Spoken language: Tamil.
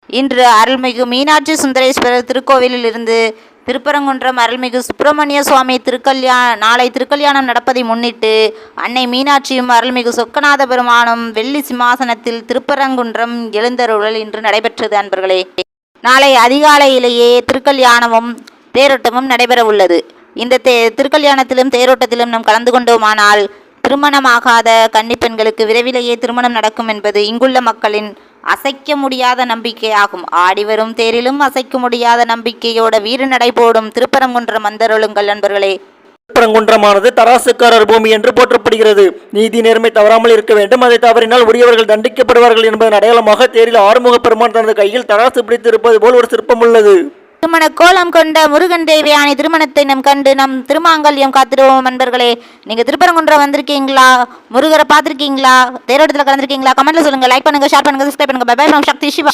இன்று அருள்மிகு மீனாட்சி சுந்தரேஸ்வரர் திருக்கோவிலில் இருந்து திருப்பரங்குன்றம் அருள்மிகு சுப்பிரமணிய சுவாமி நாளை திருக்கல்யாணம் நடப்பதை முன்னிட்டு அன்னை மீனாட்சியும் அருள்மிகு சொக்கநாத பெருமானும் வெள்ளி சிம்மாசனத்தில் திருப்பரங்குன்றம் எழுந்தருளல் இன்று நடைபெற்றது. அன்பர்களே, நாளை அதிகாலையிலேயே திருக்கல்யாணமும் தேரோட்டமும் நடைபெற உள்ளது. இந்த திருக்கல்யாணத்திலும் தேரோட்டத்திலும் நாம் கலந்து கொண்டோமானால் திருமணமாகாத கன்னிப்பெண்களுக்கு விரைவிலேயே திருமணம் நடக்கும் என்பது இங்குள்ள மக்களின் அசைக்க முடியாத நம்பிக்கையாகும். ஆடிவரும் தேரிலும் அசைக்க முடியாத நம்பிக்கையோட வீறு நடை போடும் திருப்பரங்குன்றம் வந்தருளுங்கள் நண்பர்களே. திருப்பரங்குன்றமானது தராசுக்காரர் பூமி என்று போற்றப்படுகிறது. நீதி நேர்மை தவறாமல் இருக்க வேண்டும். அதை தவறினால் உரியவர்கள் தண்டிக்கப்படுவார்கள் என்பதன் அடையாளமாக தேரில் ஆறுமுக பெருமான் தனது கையில் தராசு பிடித்து இருப்பது போல் ஒரு சிற்பம் உள்ளது. திருமண கோலம் கொண்ட முருகன் தேவியானி திருமணத்தை நம் கண்டு நம் திருமாங்கல்யம் காத்திடுவோம். நண்பர்களே, நீங்க திருப்பரங்குன்றம் வந்திருக்கீங்களா? முருகரை பார்த்திருக்கீங்களா? தேரோட்டத்தில் கலந்துருக்கீங்களா? கமெண்ட்ல சொல்லுங்க. லைக் பண்ணுங்க, ஷேர் பண்ணுங்க, சப்ஸ்கிரைப் பண்ணுங்க. Bye bye from Shakti Siva.